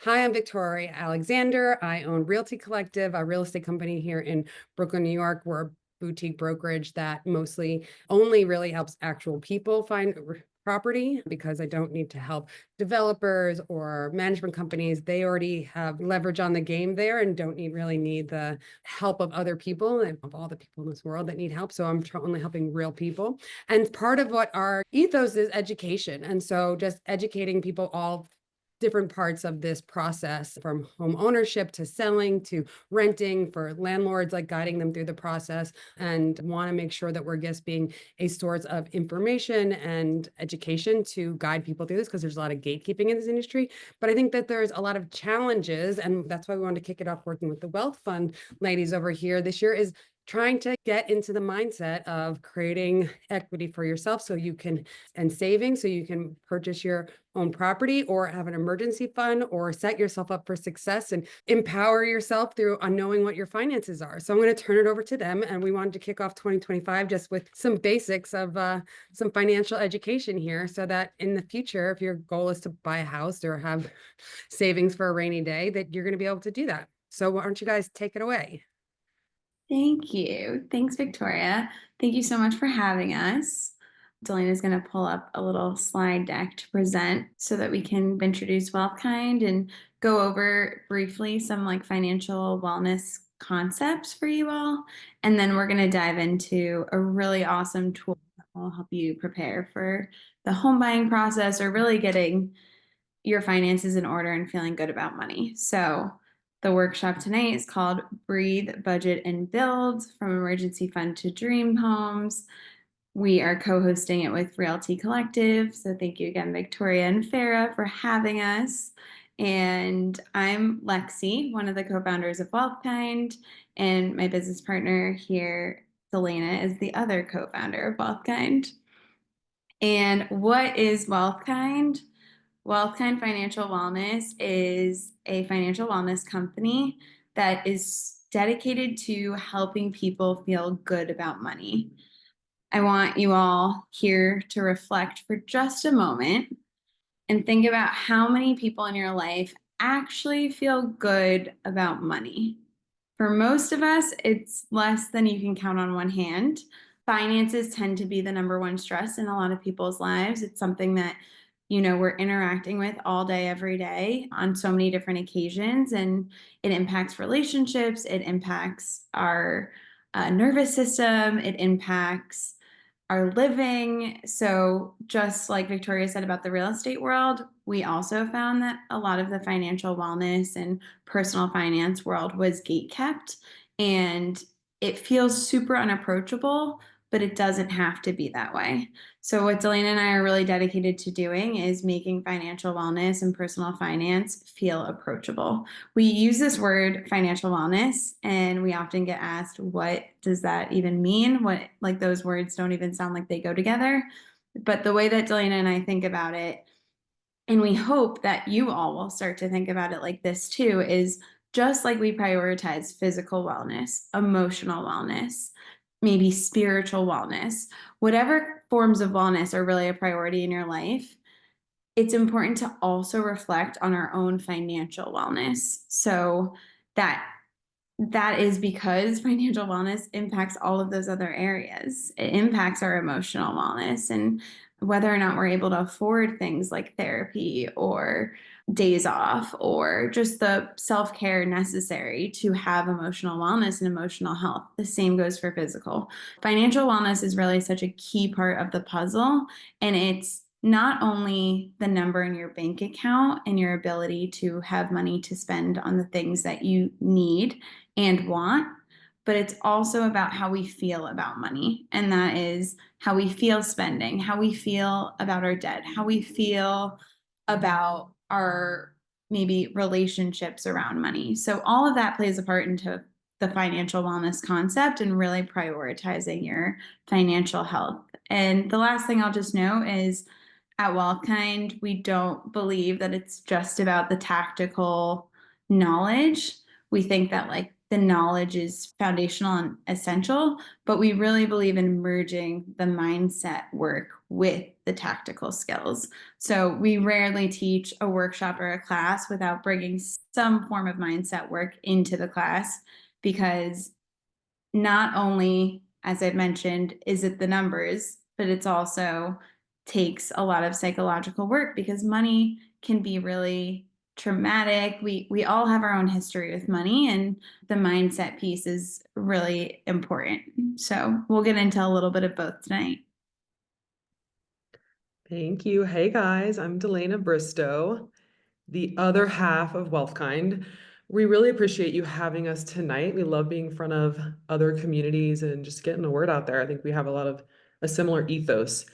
Hi, I'm Victoria Alexander. I own Realty Collective, a real estate company here in Brooklyn, New York. We're a boutique brokerage that mostly only really helps actual people find property because I don't need to help developers or management companies. They already have leverage on the game there and don't really need the help of other people and of all the people in this world that need help. So I'm only helping real people. And part of what our ethos is education. And so just educating people all different parts of this process, from home ownership to selling to renting, for landlords, like guiding them through the process, and want to make sure that we're just being a source of information and education to guide people through this, because there's a lot of gatekeeping in this industry. But I think that there's a lot of challenges, and that's why we wanted to kick it off working with the Wealth Fund ladies over here this year, is trying to get into the mindset of creating equity for yourself so you can, and saving so you can purchase your own property or have an emergency fund or set yourself up for success and empower yourself through knowing what your finances are. So I'm going to turn it over to them. And we wanted to kick off 2025 just with some basics of some financial education here, so that in the future, if your goal is to buy a house or have savings for a rainy day, that you're going to be able to do that. So why don't you guys take it away? Thank you. Thanks, Victoria. Thank you so much for having us. Delana is going to pull up a little slide deck to present so that we can introduce Wealthkind and go over briefly some financial wellness concepts for you all. And then we're going to dive into a really awesome tool that will help you prepare for the home buying process, or really getting your finances in order and feeling good about money. So the workshop tonight is called Breathe, Budget, and Build: From Emergency Fund to Dream Homes. We are co-hosting it with Realty Collective. So thank you again, Victoria and Farah, for having us. And I'm Lexi, one of the co-founders of Wealthkind, and my business partner here, Delana, is the other co-founder of Wealthkind. And what is Wealthkind? Wealthkind Financial Wellness is a financial wellness company that is dedicated to helping people feel good about money. I want you all here to reflect for just a moment and think about how many people in your life actually feel good about money. For most of us, it's less than you can count on one hand. Finances tend to be the number one stress in a lot of people's lives. It's something that we're interacting with all day, every day on so many different occasions, and it impacts relationships. It impacts our nervous system. It impacts our living. So just like Victoria said about the real estate world, we also found that a lot of the financial wellness and personal finance world was gate kept, and it feels super unapproachable, but it doesn't have to be that way. So what Delana and I are really dedicated to doing is making financial wellness and personal finance feel approachable. We use this word financial wellness, and we often get asked, what does that even mean? Those words don't even sound like they go together. But the way that Delana and I think about it, and we hope that you all will start to think about it like this too, is just like we prioritize physical wellness, emotional wellness, maybe spiritual wellness, whatever forms of wellness are really a priority in your life, it's important to also reflect on our own financial wellness. So that is because financial wellness impacts all of those other areas. It impacts our emotional wellness and whether or not we're able to afford things like therapy or days off or just the self-care necessary to have emotional wellness and emotional health. The same goes for physical. Financial wellness is really such a key part of the puzzle, and it's not only the number in your bank account and your ability to have money to spend on the things that you need and want, but it's also about how we feel about money. And that is how we feel spending, how we feel about our debt, how we feel about our maybe relationships around money. So all of that plays a part into the financial wellness concept and really prioritizing your financial health. And the last thing I'll just note is, at Wealthkind, we don't believe that it's just about the tactical knowledge. We think that the knowledge is foundational and essential, but we really believe in merging the mindset work with the tactical skills. So we rarely teach a workshop or a class without bringing some form of mindset work into the class, because not only, as I've mentioned, is it the numbers, but it's also takes a lot of psychological work, because money can be really traumatic. We all have our own history with money, and the mindset piece is really important. So we'll get into a little bit of both tonight. Thank you. Hey guys, I'm Delana Bristow, the other half of Wealthkind. We really appreciate you having us tonight. We love being in front of other communities and just getting the word out there. I think we have a similar ethos.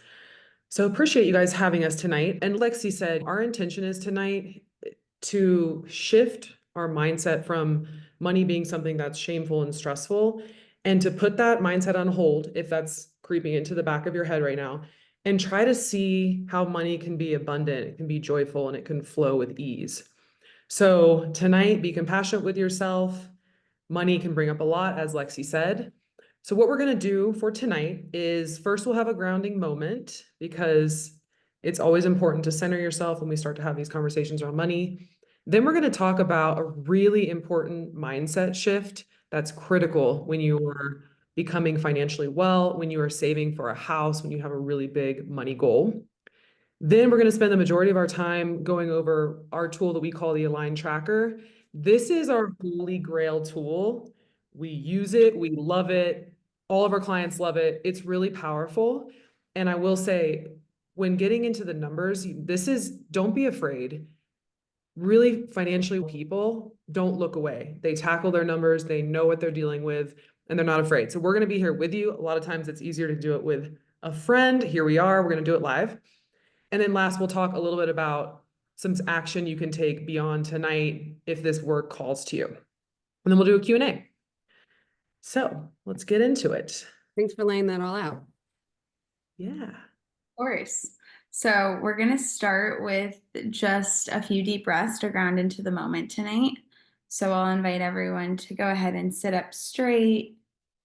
So appreciate you guys having us tonight. And Lexi said, our intention is tonight to shift our mindset from money being something that's shameful and stressful, and to put that mindset on hold, if that's creeping into the back of your head right now, and try to see how money can be abundant, it can be joyful, and it can flow with ease. So tonight, be compassionate with yourself. Money can bring up a lot, as Lexi said. So what we're going to do for tonight is first we'll have a grounding moment, because it's always important to center yourself when we start to have these conversations around money. Then we're going to talk about a really important mindset shift that's critical when you are becoming financially well, when you are saving for a house, when you have a really big money goal. Then we're going to spend the majority of our time going over our tool that we call the Align Tracker. This is our holy grail tool. We use it, we love it. All of our clients love it. It's really powerful. And I will say, when getting into the numbers, don't be afraid. Really financially people don't look away. They tackle their numbers, they know what they're dealing with, and they're not afraid. So we're going to be here with you. A lot of times it's easier to do it with a friend. Here we are, we're going to do it live. And then last, we'll talk a little bit about some action you can take beyond tonight if this work calls to you. And then we'll do a Q&A. So let's get into it. Thanks for laying that all out. Yeah. Of course. So we're going to start with just a few deep breaths to ground into the moment tonight. So I'll invite everyone to go ahead and sit up straight,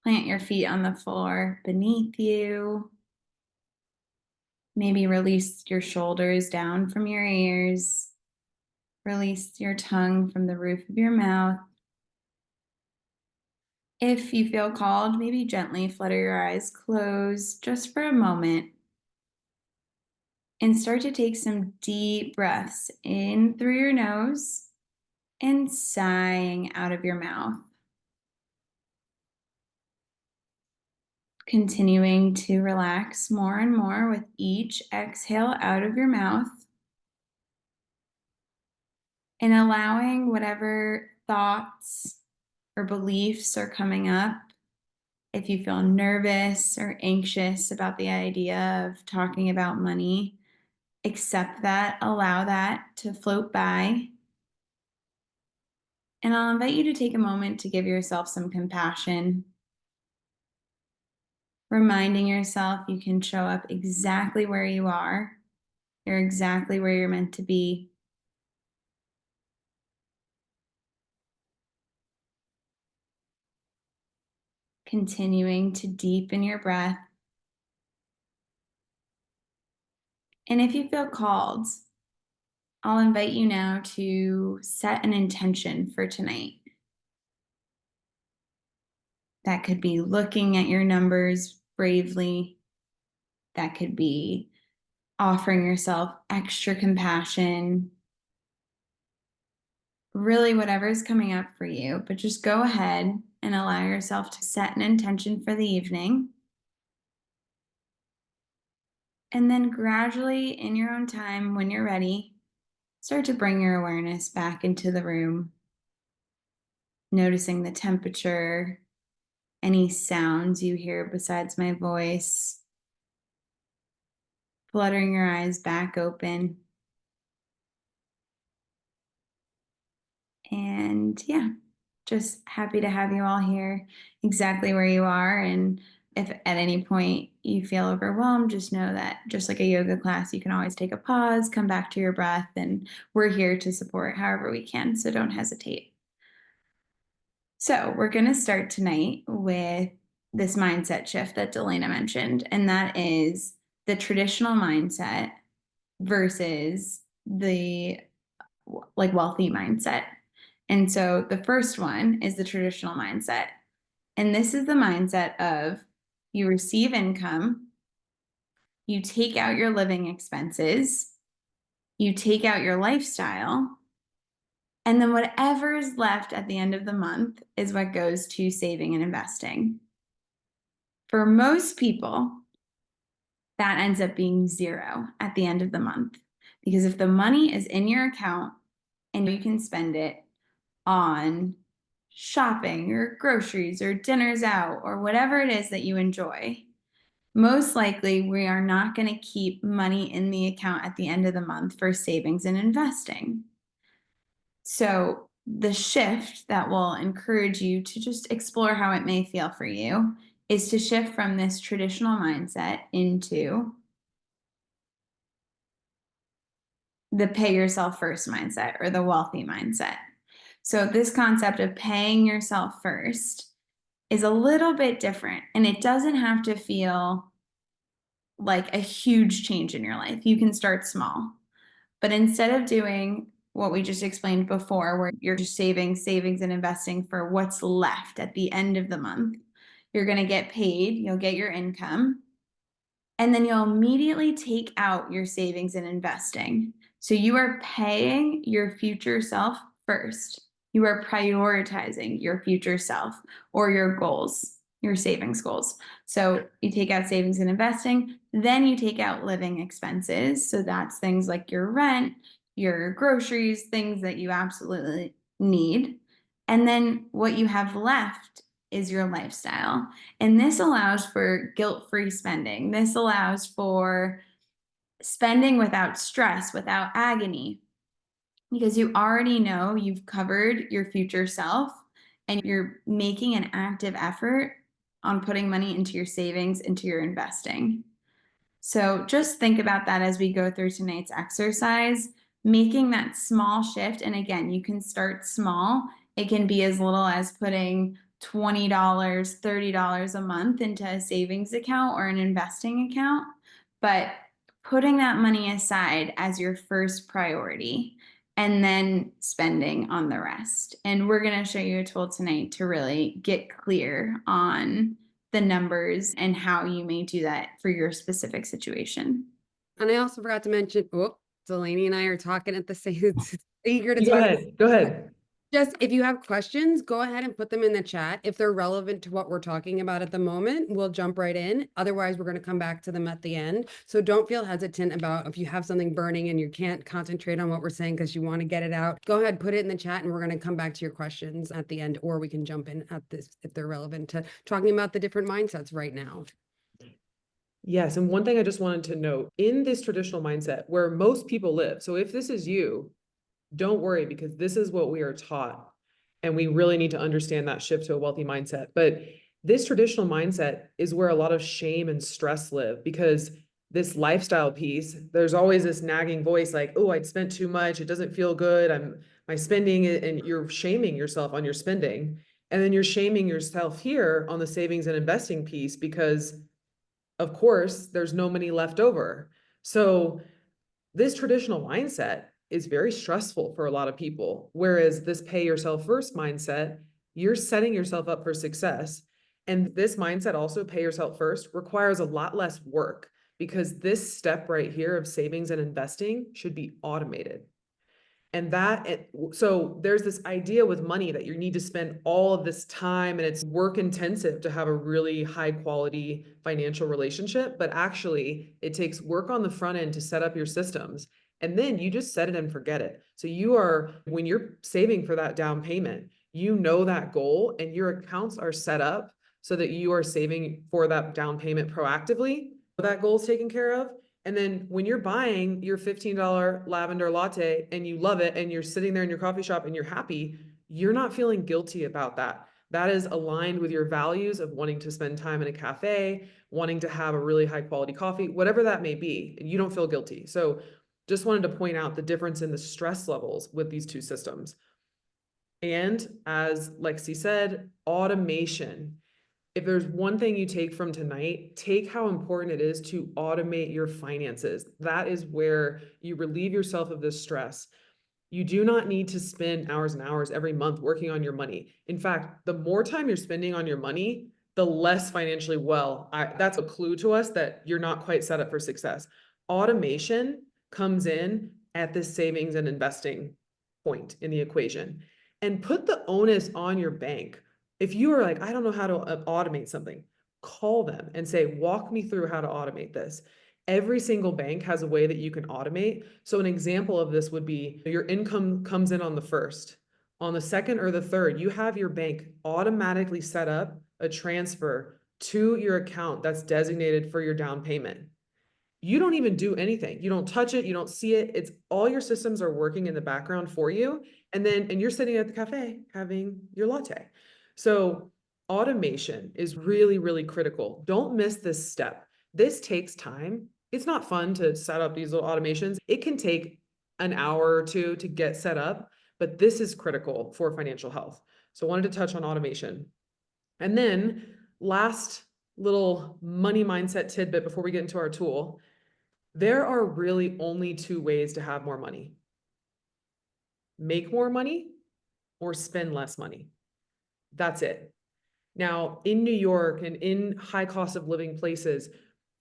plant your feet on the floor beneath you. Maybe release your shoulders down from your ears. Release your tongue from the roof of your mouth. If you feel called, maybe gently flutter your eyes closed just for a moment. And start to take some deep breaths in through your nose and sighing out of your mouth. Continuing to relax more and more with each exhale out of your mouth. And allowing whatever thoughts or beliefs are coming up. If you feel nervous or anxious about the idea of talking about money, accept that, allow that to float by. And I'll invite you to take a moment to give yourself some compassion, reminding yourself you can show up exactly where you are. You're exactly where you're meant to be. Continuing to deepen your breath. And if you feel called, I'll invite you now to set an intention for tonight. That could be looking at your numbers bravely. That could be offering yourself extra compassion. Really, whatever's coming up for you, but just go ahead and allow yourself to set an intention for the evening. And then gradually, in your own time, when you're ready, start to bring your awareness back into the room, noticing the temperature, any sounds you hear besides my voice, fluttering your eyes back open. And yeah, just happy to have you all here exactly where you are. And if at any point you feel overwhelmed, just know that just like a yoga class, you can always take a pause, come back to your breath, and we're here to support however we can. So don't hesitate. So we're going to start tonight with this mindset shift that Delana mentioned, and that is the traditional mindset versus the wealthy mindset. And so the first one is the traditional mindset. And this is the mindset of you receive income, you take out your living expenses, you take out your lifestyle, and then whatever is left at the end of the month is what goes to saving and investing. For most people, that ends up being zero at the end of the month. Because if the money is in your account and you can spend it on shopping or groceries or dinners out or whatever it is that you enjoy, most likely we are not going to keep money in the account at the end of the month for savings and investing. So the shift that will encourage you to just explore how it may feel for you is to shift from this traditional mindset into the pay yourself first mindset or the wealthy mindset. So this concept of paying yourself first is a little bit different, and it doesn't have to feel like a huge change in your life. You can start small, but instead of doing what we just explained before, where you're just savings and investing for what's left at the end of the month, you're going to get paid, you'll get your income, and then you'll immediately take out your savings and investing. So you are paying your future self first. You are prioritizing your future self or your goals, your savings goals. So you take out savings and investing, then you take out living expenses. So that's things like your rent, your groceries, things that you absolutely need. And then what you have left is your lifestyle. And this allows for guilt-free spending. This allows for spending without stress, without agony, because you already know you've covered your future self and you're making an active effort on putting money into your savings, into your investing. So just think about that as we go through tonight's exercise, making that small shift. And again, you can start small. It can be as little as putting $20, $30 a month into a savings account or an investing account, but putting that money aside as your first priority and then spending on the rest. And we're going to show you a tool tonight to really get clear on the numbers and how you may do that for your specific situation. And I also forgot to mention, Delaney and I are talking at the same, eager to Go talk. ahead. Go ahead. Just if you have questions, go ahead and put them in the chat. If they're relevant to what we're talking about at the moment, we'll jump right in. Otherwise, we're going to come back to them at the end. So don't feel hesitant about if you have something burning and you can't concentrate on what we're saying because you want to get it out. Go ahead, put it in the chat, and we're going to come back to your questions at the end, or we can jump in at this if they're relevant to talking about the different mindsets right now. Yes, and one thing I just wanted to note, in this traditional mindset where most people live, so if this is you, don't worry, because this is what we are taught. And we really need to understand that shift to a wealthy mindset. But this traditional mindset is where a lot of shame and stress live, because this lifestyle piece, there's always this nagging voice like, oh, I'd spent too much. It doesn't feel good. My spending, and you're shaming yourself on your spending. And then you're shaming yourself here on the savings and investing piece, because of course there's no money left over. So this traditional mindset is very stressful for a lot of people. Whereas this pay yourself first mindset, you're setting yourself up for success. And this mindset, also pay yourself first, requires a lot less work, because this step right here of savings and investing should be automated. And so there's this idea with money that you need to spend all of this time, and it's work intensive to have a really high quality financial relationship. But actually, it takes work on the front end to set up your systems. And then you just set it and forget it. So when you're saving for that down payment, you know that goal, and your accounts are set up so that you are saving for that down payment proactively. That goal is taken care of. And then when you're buying your $15 lavender latte and you love it and you're sitting there in your coffee shop and you're happy, you're not feeling guilty about that. That is aligned with your values of wanting to spend time in a cafe, wanting to have a really high quality coffee, whatever that may be, and you don't feel guilty. So just wanted to point out the difference in the stress levels with these two systems. And as Lexi said, automation. If there's one thing you take from tonight, take how important it is to automate your finances. That is where you relieve yourself of this stress. You do not need to spend hours and hours every month working on your money. In fact, the more time you're spending on your money, the less financially well. That's a clue to us that you're not quite set up for success. Automation comes in at the savings and investing point in the equation. And put the onus on your bank. If you are like, I don't know how to automate something, call them and say, walk me through how to automate this. Every single bank has a way that you can automate. So an example of this would be your income comes in on the first. On the second or the third, you have your bank automatically set up a transfer to your account that's designated for your down payment. You don't even do anything. You don't touch it. You don't see it. It's all your systems are working in the background for you. And you're sitting at the cafe having your latte. So automation is really, really critical. Don't miss this step. This takes time. It's not fun to set up these little automations. It can take an hour or two to get set up, but this is critical for financial health. So I wanted to touch on automation. And then last little money mindset tidbit before we get into our tool. There are really only two ways to have more money. Make more money or spend less money. That's it. Now, in New York and in high cost of living places,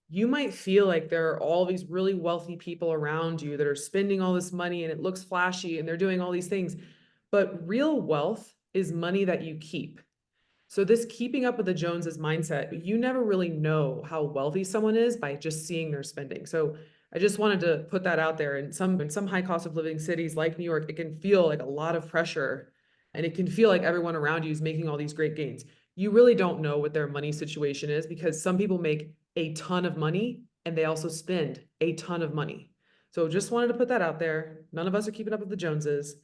you might feel like there are all these really wealthy people around you that are spending all this money and it looks flashy and they're doing all these things. But real wealth is money that you keep. So this keeping up with the Joneses mindset, you never really know how wealthy someone is by just seeing their spending. So I just wanted to put that out there. In some high cost of living cities like New York, it can feel like a lot of pressure and it can feel like everyone around you is making all these great gains. You really don't know what their money situation is because some people make a ton of money and they also spend a ton of money. So just wanted to put that out there. None of us are keeping up with the Joneses.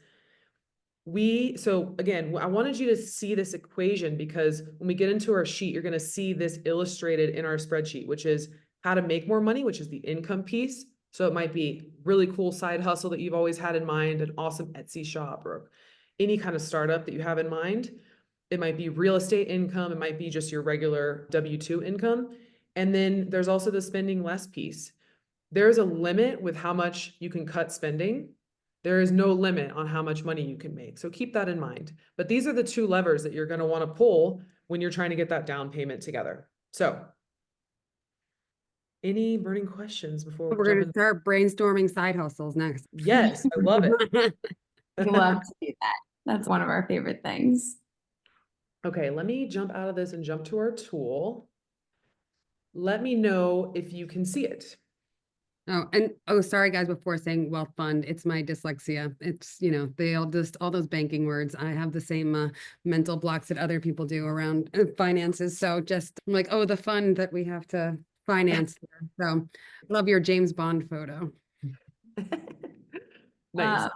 So again, I wanted you to see this equation because when we get into our sheet, you're going to see this illustrated in our spreadsheet, which is how to make more money, which is the income piece. So it might be really cool side hustle that you've always had in mind, an awesome Etsy shop or any kind of startup that you have in mind. It might be real estate income. It might be just your regular W-2 income. And then there's also the spending less piece. There's a limit with how much you can cut spending. There is no limit on how much money you can make. So keep that in mind. But these are the two levers that you're going to want to pull when you're trying to get that down payment together. So any burning questions before we We're jump going to in? start brainstorming side hustles next. Yes, I love it. We love to do that. That's one of our favorite things. Okay, let me jump out of this and jump to our tool. Let me know if you can see it. Sorry guys, before saying wealth fund, it's my dyslexia. It's, all those banking words. I have the same mental blocks that other people do around finances. So just I'm like, the fund that we have to finance. So love your James Bond photo. Nice.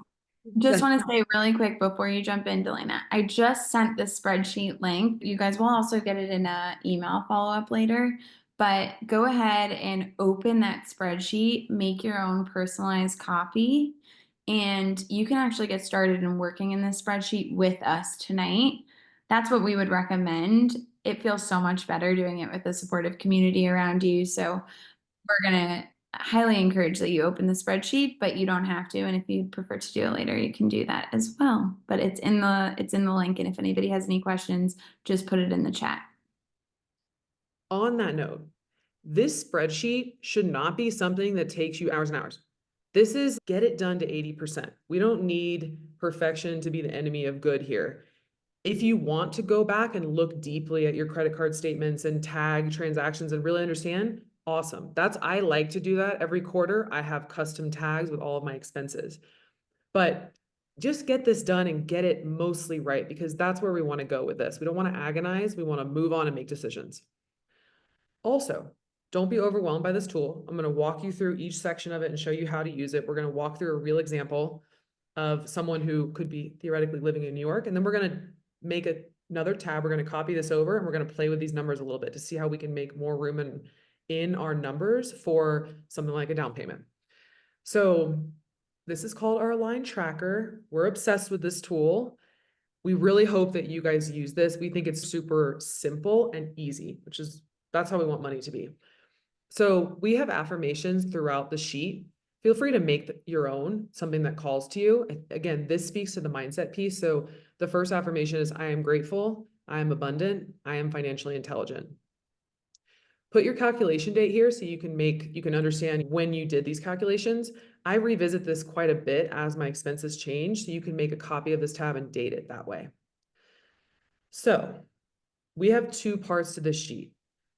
Just want to say really quick before you jump in, Delana, I just sent the spreadsheet link. You guys will also get it in an email follow-up later, but go ahead and open that spreadsheet, make your own personalized copy, and you can actually get started in working in this spreadsheet with us tonight. That's what we would recommend. It feels so much better doing it with a supportive community around you. So we're going to highly encourage that you open the spreadsheet, but you don't have to. And if you prefer to do it later, you can do that as well. But it's in the link. And if anybody has any questions, just put it in the chat. On that note, this spreadsheet should not be something that takes you hours and hours. This is get it done to 80%. We don't need perfection to be the enemy of good here. If you want to go back and look deeply at your credit card statements and tag transactions and really understand, awesome. I like to do that every quarter. I have custom tags with all of my expenses. But just get this done and get it mostly right because that's where we want to go with this. We don't want to agonize. We want to move on and make decisions. Also, don't be overwhelmed by this tool. I'm going to walk you through each section of it and show you how to use it. We're going to walk through a real example of someone who could be theoretically living in New York. And then we're going to make another tab. We're going to copy this over and we're going to play with these numbers a little bit to see how we can make more room in our numbers for something like a down payment. So this is called our Align Tracker. We're obsessed with this tool. We really hope that you guys use this. We think it's super simple and easy, that's how we want money to be. So we have affirmations throughout the sheet. Feel free to make your own, something that calls to you. Again, this speaks to the mindset piece. So the first affirmation is, I am grateful, I am abundant, I am financially intelligent. Put your calculation date here so you can understand when you did these calculations. I revisit this quite a bit as my expenses change, so you can make a copy of this tab and date it that way. So we have two parts to this sheet.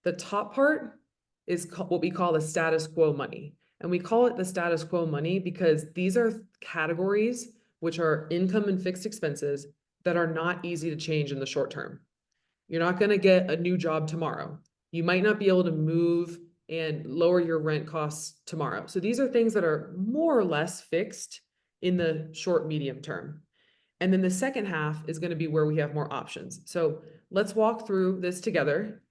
The top part is what we call the status quo money. And we call it the status quo money because these are categories which are income and fixed expenses that are not easy to change in the short term. You're not going to get a new job tomorrow. You might not be able to move and lower your rent costs tomorrow. So these are things that are more or less fixed in the short, medium term. And then the second half is going to be where we have more options. So let's walk through this together.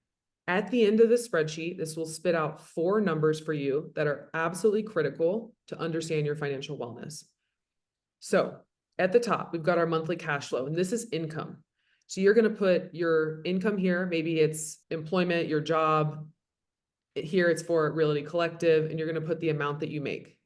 At the end of the spreadsheet, this will spit out 4 numbers for you that are absolutely critical to understand your financial wellness. So at the top, we've got our monthly cash flow, and this is income. So you're going to put your income here. Maybe it's employment, your job. Here it's for Realty Collective, and you're going to put the amount that you make.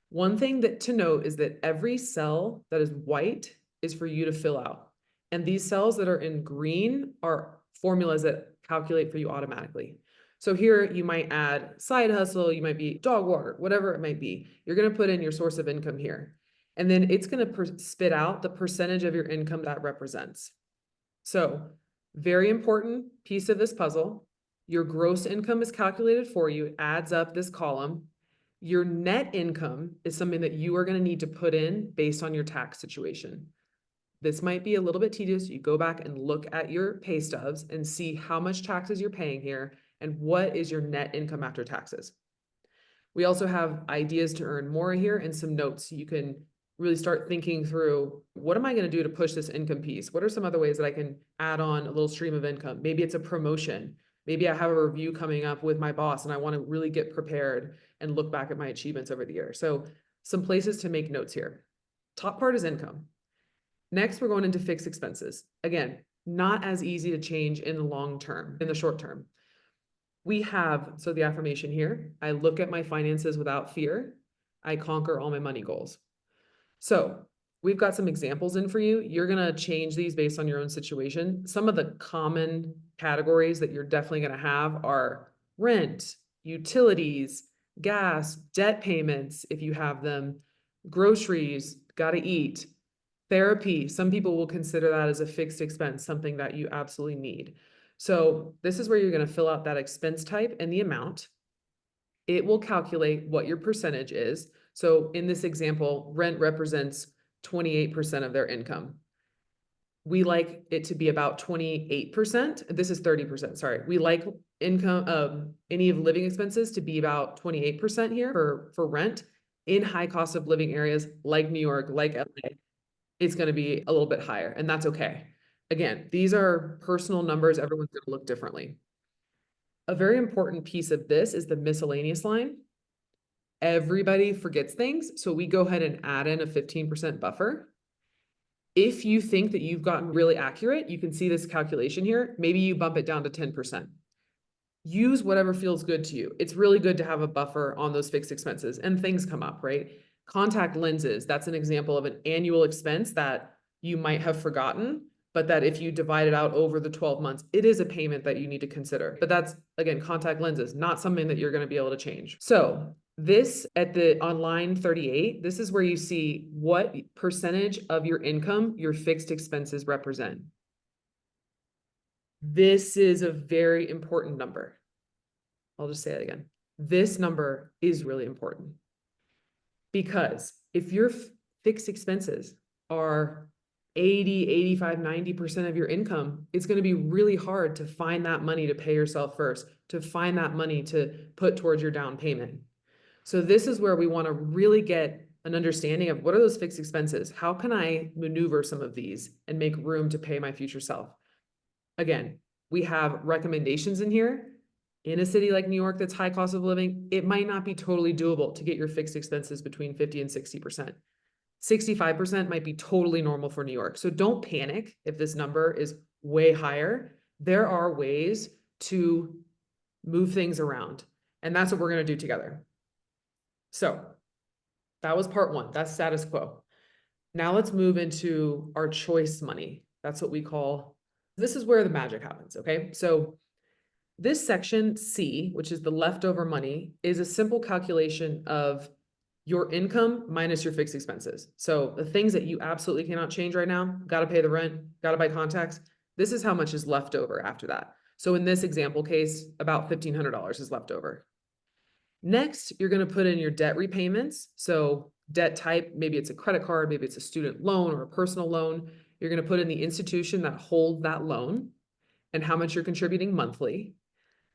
One thing to note is that every cell that is white is for you to fill out. And these cells that are in green are formulas that calculate for you automatically. So here you might add side hustle, you might be dog water, whatever it might be. You're going to put in your source of income here. And then it's going to spit out the percentage of your income that represents. So very important piece of this puzzle. Your gross income is calculated for you. It adds up this column. Your net income is something that you are going to need to put in based on your tax situation. This might be a little bit tedious. You go back and look at your pay stubs and see how much taxes you're paying here and what is your net income after taxes. We also have ideas to earn more here and some notes. You can really start thinking through, what am I going to do to push this income piece? What are some other ways that I can add on a little stream of income? Maybe it's a promotion. Maybe I have a review coming up with my boss and I want to really get prepared and look back at my achievements over the year. So some places to make notes here. Top part is income. Next, we're going into fixed expenses. Again, not as easy to change in the long term, in the short term. So the affirmation here, I look at my finances without fear. I conquer all my money goals. So we've got some examples in for you. You're going to change these based on your own situation. Some of the common categories that you're definitely going to have are rent, utilities, gas, debt payments, if you have them, groceries, got to eat, therapy. Some people will consider that as a fixed expense, something that you absolutely need. So this is where you're going to fill out that expense type and the amount. It will calculate what your percentage is. So in this example, rent represents 28% of their income. We like it to be about 28%. This is 30%, sorry. We like income, any of living expenses to be about 28% here for rent. In high cost of living areas like New York, like LA, it's going to be a little bit higher, and that's okay. Again, these are personal numbers. Everyone's going to look differently. A very important piece of this is the miscellaneous line. Everybody forgets things, so we go ahead and add in a 15% buffer. If you think that you've gotten really accurate, you can see this calculation here. Maybe you bump it down to 10%. Use whatever feels good to you. It's really good to have a buffer on those fixed expenses, and things come up, right? Contact lenses, that's an example of an annual expense that you might have forgotten, but that if you divide it out over the 12 months, it is a payment that you need to consider. But that's, again, contact lenses, not something that you're going to be able to change. So this on line 38, this is where you see what percentage of your income your fixed expenses represent. This is a very important number. I'll just say it again. This number is really important because if your fixed expenses are 80, 85, 90% of your income, it's going to be really hard to find that money to pay yourself first, to find that money to put towards your down payment. So this is where we want to really get an understanding of what are those fixed expenses? How can I maneuver some of these and make room to pay my future self? Again, we have recommendations in here. In a city like New York that's high cost of living, it might not be totally doable to get your fixed expenses between 50 and 60%. 65% might be totally normal for New York. So don't panic if this number is way higher. There are ways to move things around. And that's what we're going to do together. So that was part one. That's status quo. Now let's move into our choice money. That's what we call, this is where the magic happens. Okay. So this section C, which is the leftover money, is a simple calculation of your income minus your fixed expenses. So the things that you absolutely cannot change right now, got to pay the rent, got to buy contacts. This is how much is left over after that. So in this example case, about $1,500 is left over. Next, you're going to put in your debt repayments. So debt type, maybe it's a credit card, maybe it's a student loan or a personal loan. You're going to put in the institution that holds that loan and how much you're contributing monthly.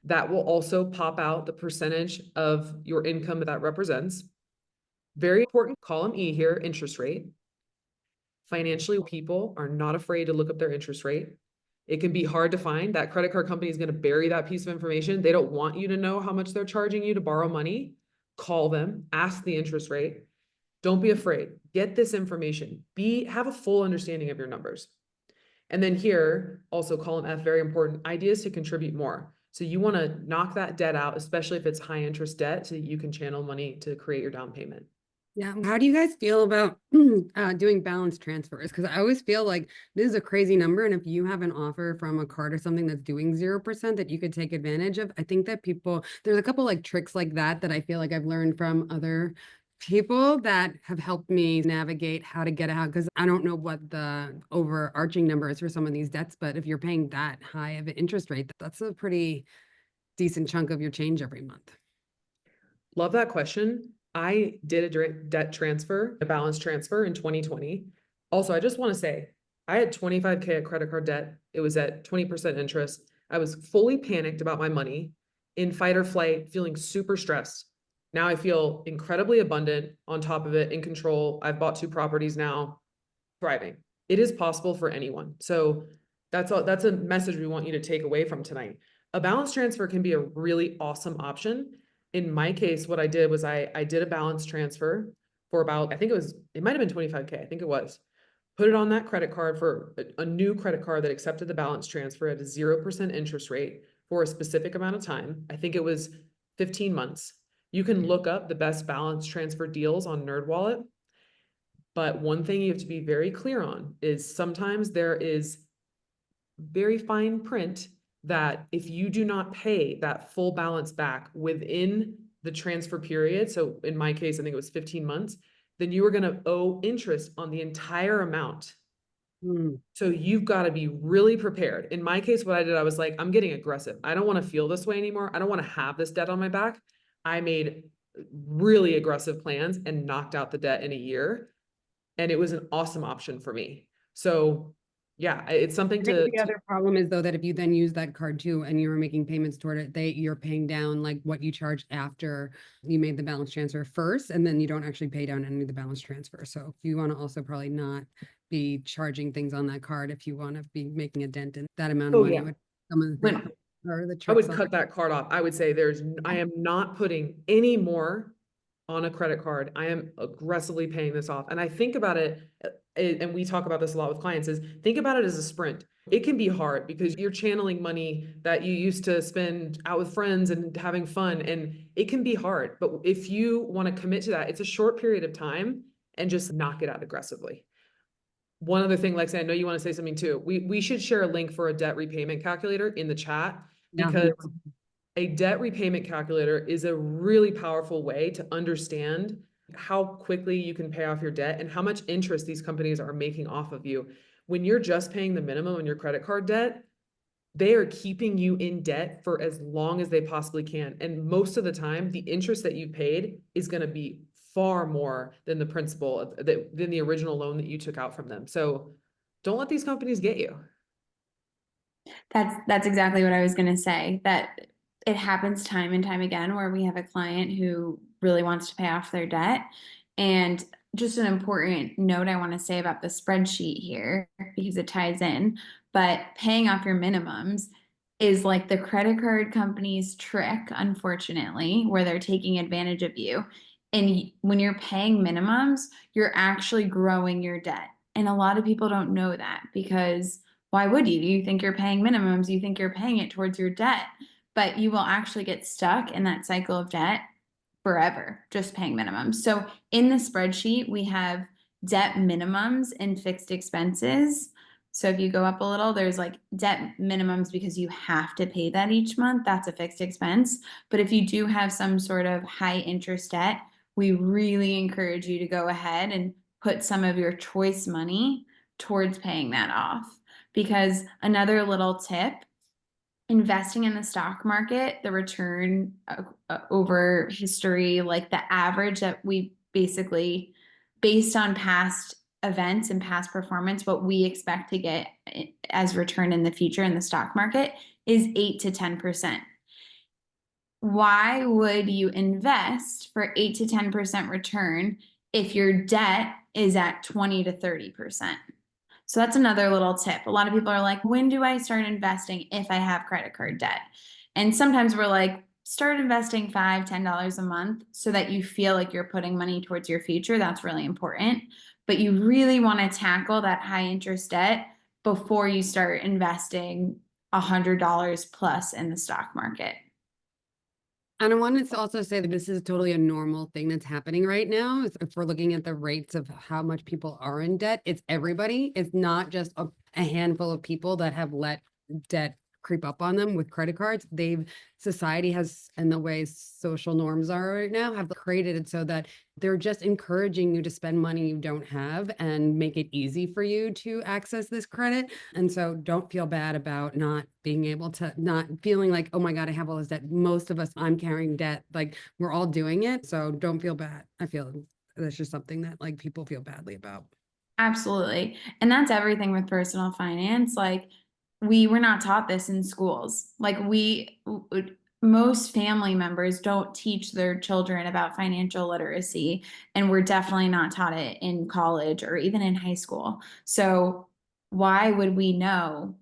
That will also pop out the percentage of your income that represents. Very important, column E here, interest rate. Financially, people are not afraid to look up their interest rate. It can be hard to find. That credit card company is going to bury that piece of information. They don't want you to know how much they're charging you to borrow money. Call them, ask the interest rate. Don't be afraid. Get this information. Have a full understanding of your numbers. And then here, also column F, very important, ideas to contribute more. So you want to knock that debt out, especially if it's high interest debt, so that you can channel money to create your down payment. Yeah. How do you guys feel about doing balance transfers? Because I always feel like this is a crazy number. And if you have an offer from a card or something that's doing 0% that you could take advantage of, I think that there's a couple like tricks like that I feel like I've learned from other people that have helped me navigate how to get out. Because I don't know what the overarching number is for some of these debts, but if you're paying that high of an interest rate, that's a pretty decent chunk of your change every month. Love that question. I did a direct debt transfer, a balance transfer in 2020. Also, I just want to say, I had 25K at credit card debt. It was at 20% interest. I was fully panicked about my money, in fight or flight, feeling super stressed. Now I feel incredibly abundant, on top of it, in control. I've bought 2 properties now, thriving. It is possible for anyone. So that's a message we want you to take away from tonight. A balance transfer can be a really awesome option. In my case, what I did was I did a balance transfer for about, it might have been 25K. I think it was. Put it on that credit card for a new credit card that accepted the balance transfer at a 0% interest rate for a specific amount of time. I think it was 15 months. You can look up the best balance transfer deals on NerdWallet. But one thing you have to be very clear on is sometimes there is very fine print that if you do not pay that full balance back within the transfer period, so in my case, I think it was 15 months, then you are going to owe interest on the entire amount. So you've got to be really prepared. In my case, what I did, I was like, I'm getting aggressive. I don't want to feel this way anymore. I don't want to have this debt on my back. I made really aggressive plans and knocked out the debt in a year. And it was an awesome option for me. So yeah, it's something The other problem is though, that if you then use that card too, and you were making payments toward it, you're paying down like what you charged after you made the balance transfer first, and then you don't actually pay down any of the balance transfer. So you want to also probably not be charging things on that card if you want to be making a dent in that amount of money. Yeah. Some of the things or the I would tricks cut that card off. I would say I am not putting any more on a credit card. I am aggressively paying this off. And I think about it, and we talk about this a lot with clients, is think about it as a sprint. It can be hard because you're channeling money that you used to spend out with friends and having fun, and it can be hard. But if you want to commit to that, it's a short period of time and just knock it out aggressively. One other thing, Lexi, I know you want to say something too. We should share a link for a debt repayment calculator in the chat, because a debt repayment calculator is a really powerful way to understand how quickly you can pay off your debt and how much interest these companies are making off of you. When you're just paying the minimum on your credit card debt, they are keeping you in debt for as long as they possibly can. And most of the time, the interest that you paid is going to be far more than the principal, than the original loan that you took out from them. So don't let these companies get you. That's exactly what I was going to say, that it happens time and time again where we have a client who really wants to pay off their debt. And just an important note I want to say about the spreadsheet here, because it ties in, but paying off your minimums is like the credit card company's trick, unfortunately, where they're taking advantage of you. And when you're paying minimums, you're actually growing your debt. And a lot of people don't know that, because why would you? You think you're paying minimums, you think you're paying it towards your debt, but you will actually get stuck in that cycle of debt forever, just paying minimums. So in the spreadsheet, we have debt minimums and fixed expenses. So if you go up a little, there's like debt minimums because you have to pay that each month. That's a fixed expense. But if you do have some sort of high interest debt, we really encourage you to go ahead and put some of your choice money towards paying that off. Because another little tip, investing in the stock market, the return over history, like the average that we basically, based on past events and past performance, what we expect to get as return in the future in the stock market is 8 to 10%. Why would you invest for 8 to 10% return if your debt is at 20 to 30%? So that's another little tip. A lot of people are like, when do I start investing if I have credit card debt? And sometimes we're like, start investing $5, $10 a month so that you feel like you're putting money towards your future. That's really important. But you really want to tackle that high interest debt before you start investing $100 plus in the stock market. And I wanted to also say that this is totally a normal thing that's happening right now. If we're looking at the rates of how much people are in debt, it's everybody. It's not just a handful of people that have let debt creep up on them with credit cards. Society has, and the way social norms are right now, have created it so that they're just encouraging you to spend money you don't have and make it easy for you to access this credit. And so don't feel bad about not being able to, not feeling like, oh my God, I have all this debt. Most of us, I'm carrying debt. Like, we're all doing it. So don't feel bad. I feel that's just something that like people feel badly about. Absolutely. And that's everything with personal finance. Like, we were not taught this in schools. Like, most family members don't teach their children about financial literacy, and we're definitely not taught it in college or even in high school. So why would we know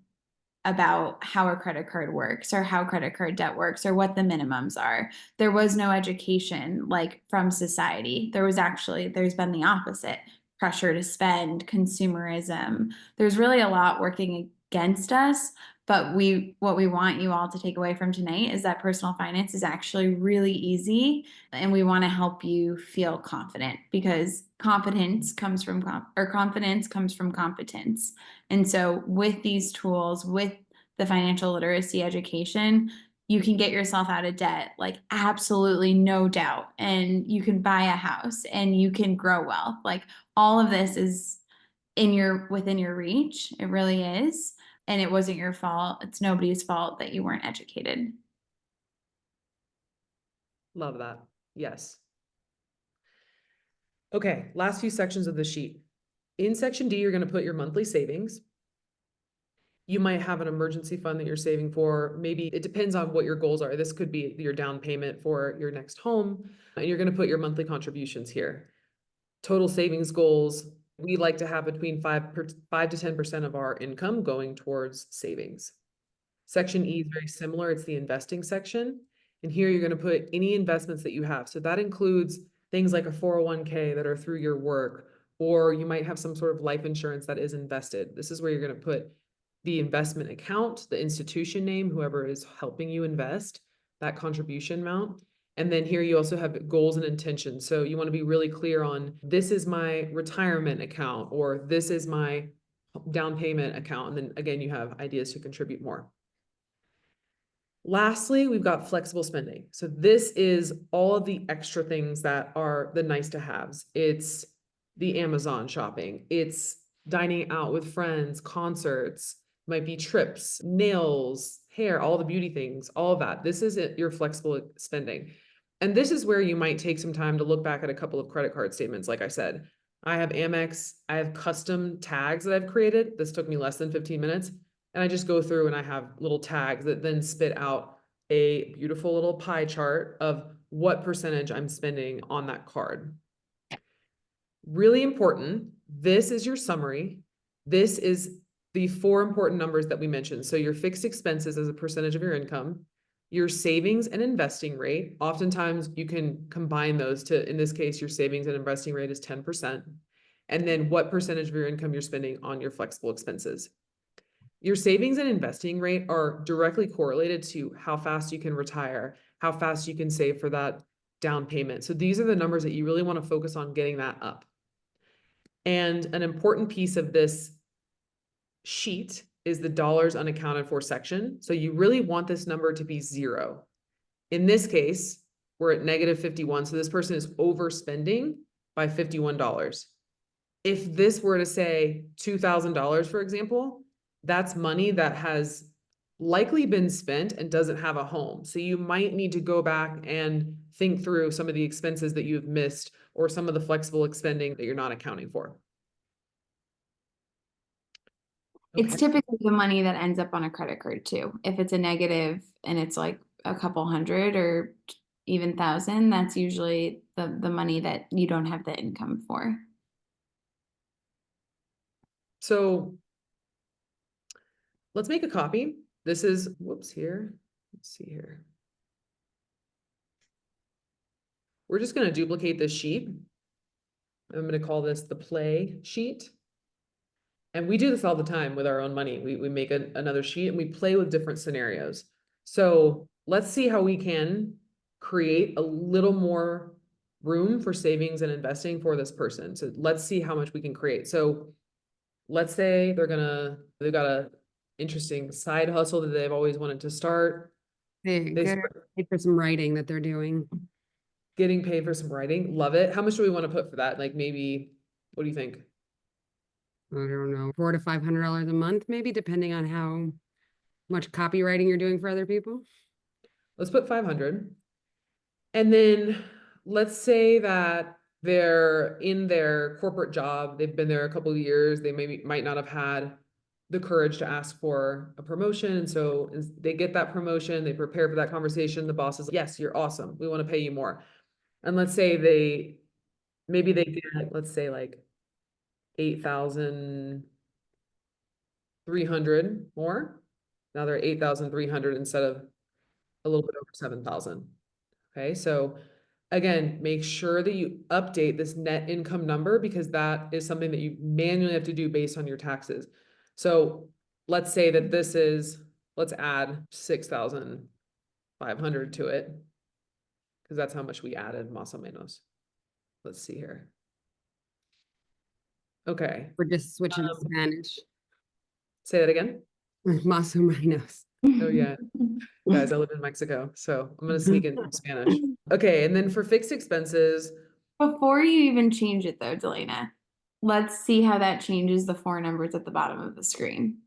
about how a credit card works or how credit card debt works or what the minimums are? There was no education like from society. There's been the opposite: pressure to spend, consumerism. There's really a lot working against us. But what we want you all to take away from tonight is that personal finance is actually really easy, and we want to help you feel confident, because confidence comes from competence. And so with these tools, with the financial literacy education, you can get yourself out of debt, like absolutely no doubt. And you can buy a house and you can grow wealth. Like, all of this is within your reach. It really is. And it wasn't your fault. It's nobody's fault that you weren't educated. Love that. Yes. Okay, last few sections of the sheet. In section D, you're going to put your monthly savings. You might have an emergency fund that you're saving for. Maybe it depends on what your goals are. This could be your down payment for your next home, and you're going to put your monthly contributions here. Total savings goals, we like to have between 5 to 10% of our income going towards savings. Section E is very similar. It's the investing section. And here you're going to put any investments that you have. So that includes things like a 401k that are through your work, or you might have some sort of life insurance that is invested. This is where you're going to put the investment account, the institution name, whoever is helping you invest, that contribution amount. And then here you also have goals and intentions. So you want to be really clear on, this is my retirement account, or this is my down payment account. And then again, you have ideas to contribute more. Lastly, we've got flexible spending. So this is all of the extra things that are the nice to haves. It's the Amazon shopping. It's dining out with friends, concerts, might be trips, nails, hair, all the beauty things, all of that. This is your flexible spending. And this is where you might take some time to look back at a couple of credit card statements. Like I said, I have Amex, I have custom tags that I've created. This took me less than 15 minutes. And I just go through and I have little tags that then spit out a beautiful little pie chart of what percentage I'm spending on that card. Really important. This is your summary. This is the 4 important numbers that we mentioned. So your fixed expenses as a percentage of your income, your savings and investing rate. Oftentimes you can combine those to, in this case, your savings and investing rate is 10%. And then what percentage of your income you're spending on your flexible expenses. Your savings and investing rate are directly correlated to how fast you can retire, how fast you can save for that down payment. So these are the numbers that you really want to focus on getting that up. And an important piece of this sheet is the dollars unaccounted for section. So you really want this number to be 0. In this case, we're at negative 51. So this person is overspending by $51. If this were to say $2,000, for example, that's money that has likely been spent and doesn't have a home. So you might need to go back and think through some of the expenses that you've missed or some of the flexible expending that you're not accounting for. It's Okay. typically the money that ends up on a credit card too. If it's a negative and it's like a couple hundred or even thousand, that's usually the money that you don't have the income for. So let's make a copy. This is, whoops, here. Let's see here. We're just going to duplicate this sheet. I'm going to call this the play sheet. And we do this all the time with our own money. We make another sheet and we play with different scenarios. So let's see how we can create a little more room for savings and investing for this person. So let's see how much we can create. So let's say they've got a interesting side hustle that they've always wanted to start. They get paid for some writing that they're doing. Getting paid for some writing. Love it. How much do we want to put for that? Like maybe, what do you think? I don't know, $400 to $500 a month, maybe, depending on how much copywriting you're doing for other people. Let's put 500. And then let's say that they're in their corporate job. They've been there a couple of years. They might not have had the courage to ask for a promotion. And so they get that promotion, they prepare for that conversation. The boss is like, yes, you're awesome. We want to pay you more. And let's say maybe they get, let's say like 8,300 more. Now they're 8,300 instead of a little bit over 7,000. Okay, so again, make sure that you update this net income number because that is something that you manually have to do based on your taxes. So let's say that this is, let's add 6,500 to it because that's how much we added más o menos. Let's see here. Okay. We're just switching to Spanish. Say that again. Más o menos. Oh yeah. Guys, I live in Mexico, so I'm gonna sneak in some Spanish. Okay, and then for fixed expenses. Before you even change it though, Delana, let's see how that changes the 4 numbers at the bottom of the screen.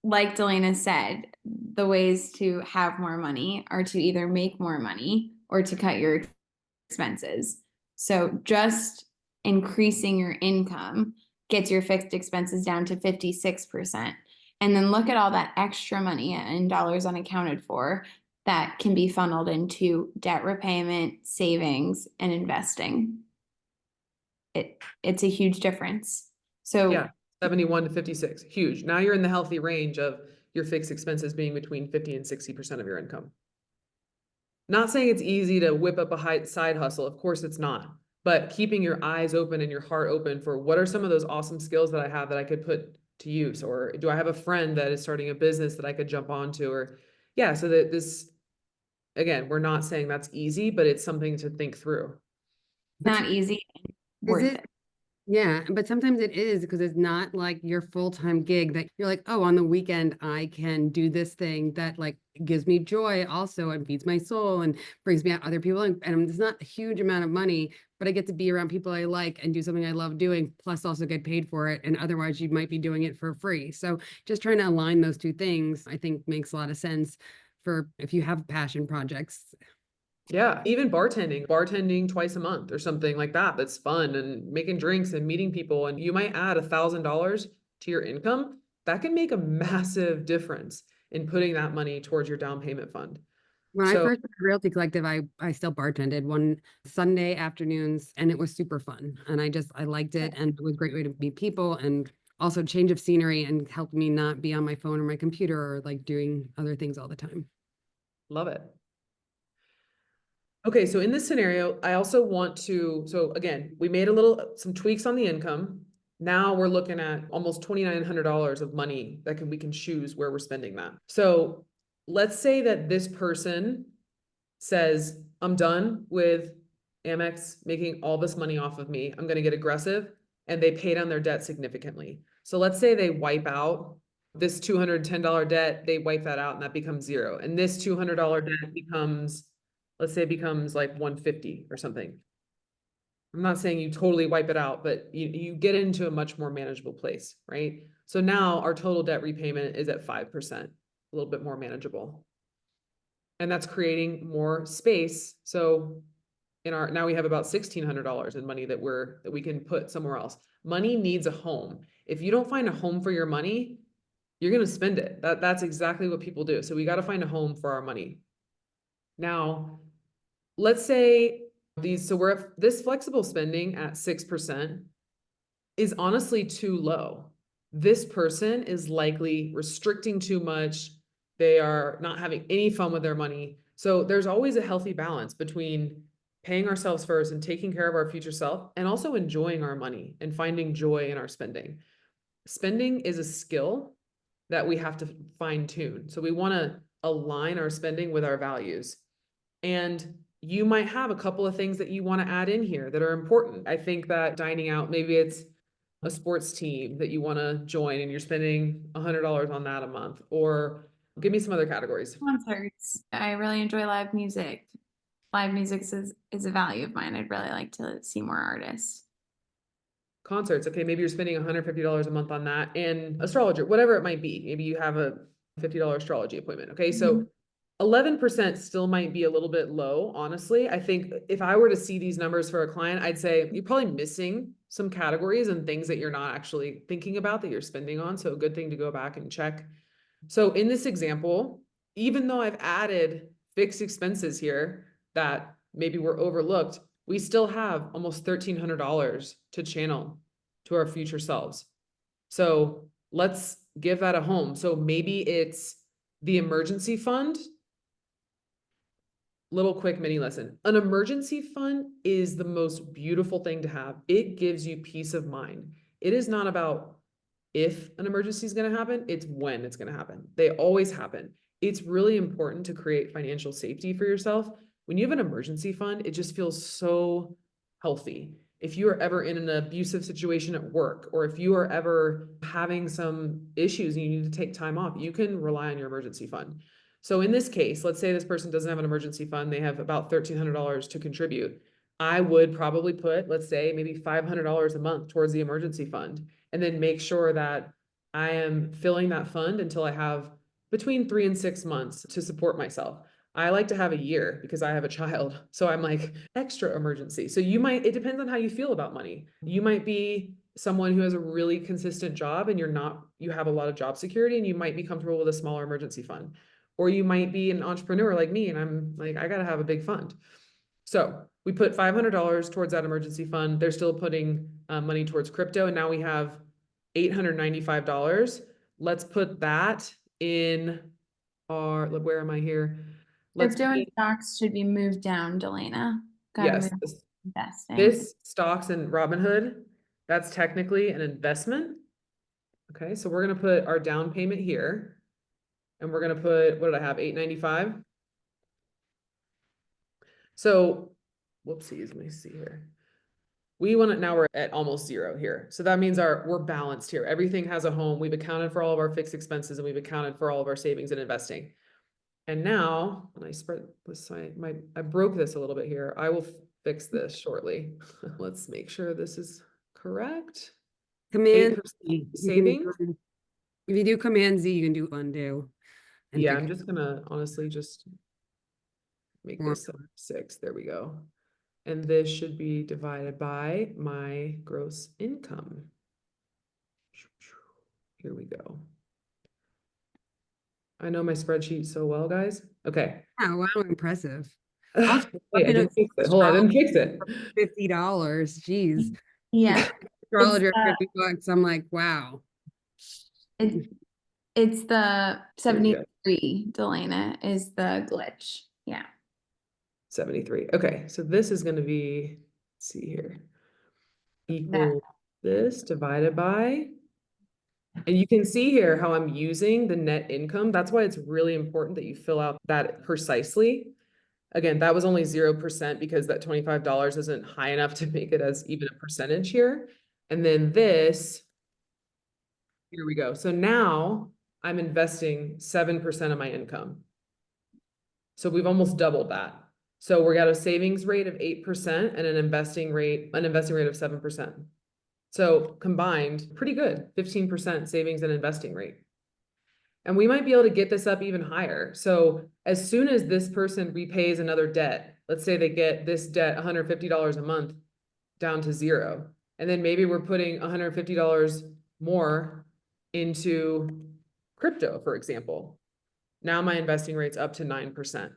Like Delana said, the ways to have more money are to either make more money or to cut your expenses. So just increasing your income gets your fixed expenses down to 56%. And then look at all that extra money in dollars unaccounted for that can be funneled into debt repayment, savings, and investing. It's a huge difference. So yeah, 71 to 56, huge. Now you're in the healthy range of your fixed expenses being between 50 and 60% of your income. Not saying it's easy to whip up a side hustle. Of course it's not. But keeping your eyes open and your heart open for what are some of those awesome skills that I have that I could put to use, or do I have a friend that is starting a business that I could jump onto, or yeah, so that this, again, we're not saying that's easy, but it's something to think through. not easy, worth it. Yeah, but sometimes it is because it's not like your full-time gig that you're like, oh, on the weekend I can do this thing that like gives me joy also and feeds my soul and brings me out other people. And it's not a huge amount of money, but I get to be around people I like and do something I love doing, plus also get paid for it. And otherwise you might be doing it for free. So just trying to align those two things, I think makes a lot of sense for if you have passion projects. Yeah, even bartending twice a month or something like that. That's fun, and making drinks and meeting people. And you might add $1,000 to your income. That can make a massive difference in putting that money towards your down payment fund. When I first started Realty Collective, I still bartended one Sunday afternoons, and it was super fun. And I liked it, and it was a great way to meet people and also change of scenery and helped me not be on my phone or my computer or like doing other things all the time. Love it. Okay, so in this scenario, I also want to, so again, we made some tweaks on the income. Now we're looking at almost $2,900 of money that we can choose where we're spending that. So let's say that this person says, I'm done with Amex making all this money off of me. I'm gonna get aggressive, and they pay down their debt significantly. So let's say they wipe out this $210 debt, they wipe that out and that becomes zero. And this $200 debt becomes, let's say it becomes like 150 or something. I'm not saying you totally wipe it out, but you get into a much more manageable place, right? So now our total debt repayment is at 5%, a little bit more manageable. And that's creating more space. So now we have about $1,600 in money that we can put somewhere else. Money needs a home. If you don't find a home for your money, you're going to spend it. That's exactly what people do. So we got to find a home for our money. Now, let's say we're at this flexible spending at 6% is honestly too low. This person is likely restricting too much. They are not having any fun with their money. So there's always a healthy balance between paying ourselves first and taking care of our future self, and also enjoying our money and finding joy in our spending. Spending is a skill that we have to fine tune. So we want to align our spending with our values. And you might have a couple of things that you want to add in here that are important. I think that dining out, maybe it's a sports team that you want to join and you're spending $100 on that a month, or give me some other categories. Concerts. I really enjoy live music. Live music is a value of mine. I'd really like to see more artists. Concerts. Okay, maybe you're spending $150 a month on that, and astrologer, whatever it might be. Maybe you have a $50 astrology appointment. Okay, so 11% still might be a little bit low, honestly. I think if I were to see these numbers for a client, I'd say you're probably missing some categories and things that you're not actually thinking about that you're spending on. So a good thing to go back and check. So in this example, even though I've added fixed expenses here that maybe were overlooked, we still have almost $1,300 to channel to our future selves. So let's give that a home. So maybe it's the emergency fund. Little quick mini lesson. An emergency fund is the most beautiful thing to have. It gives you peace of mind. It is not about if an emergency is going to happen, it's when it's going to happen. They always happen. It's really important to create financial safety for yourself. When you have an emergency fund, it just feels so healthy. If you are ever in an abusive situation at work, or if you are ever having some issues and you need to take time off, you can rely on your emergency fund. So in this case, let's say this person doesn't have an emergency fund. They have about $1,300 to contribute. I would probably put, let's say, maybe $500 a month towards the emergency fund, and then make sure that I am filling that fund until I have between 3 and 6 months to support myself. I like to have a year because I have a child. So I'm like extra emergency. So it depends on how you feel about money. You might be someone who has a really consistent job and you have a lot of job security, and you might be comfortable with a smaller emergency fund. Or you might be an entrepreneur like me, and I'm like, I got to have a big fund. So we put $500 towards that emergency fund. They're still putting money towards crypto. And now we have $895. Let's put that in where am I here? Crypto and stocks should be moved down, Delana. Yes, investing. this stocks and Robinhood, that's technically an investment. Okay, so we're going to put our down payment here. And we're going to put, what did I have? $895. So, whoopsies, let me see here. Now we're at almost zero here. So that means we're balanced here. Everything has a home. We've accounted for all of our fixed expenses, and we've accounted for all of our savings and investing. And now, when I spread this side, I broke this a little bit here. I will fix this shortly. Let's make sure this is correct. Command 8% savings. If you do Command Z, you can do undo. Yeah, I'm just gonna honestly just make this 6. There we go. And this should be divided by my gross income. Here we go. I know my spreadsheet so well, guys. Okay. Oh, wow, impressive. Wait, I didn't fix it. Hold on, I didn't fix it. $50. Geez. Yeah. Astrologer, $50. I'm like, wow. It's the 73, Delana, is the glitch. Yeah. 73. Okay, so this is gonna be, let's see here, equal this divided by, and you can see here how I'm using the net income. That's why it's really important that you fill out that precisely. Again, that was only 0% because that $25 isn't high enough to make it as even a percentage here. And then this, here we go. So now I'm investing 7% of my income. So we've almost doubled that. So we got a savings rate of 8% and an investing rate of 7%. So combined, pretty good, 15% savings and investing rate. And we might be able to get this up even higher. So as soon as this person repays another debt, let's say they get this debt $150 a month down to zero, and then maybe we're putting $150 more into crypto, for example. Now my investing rate's up to 9%.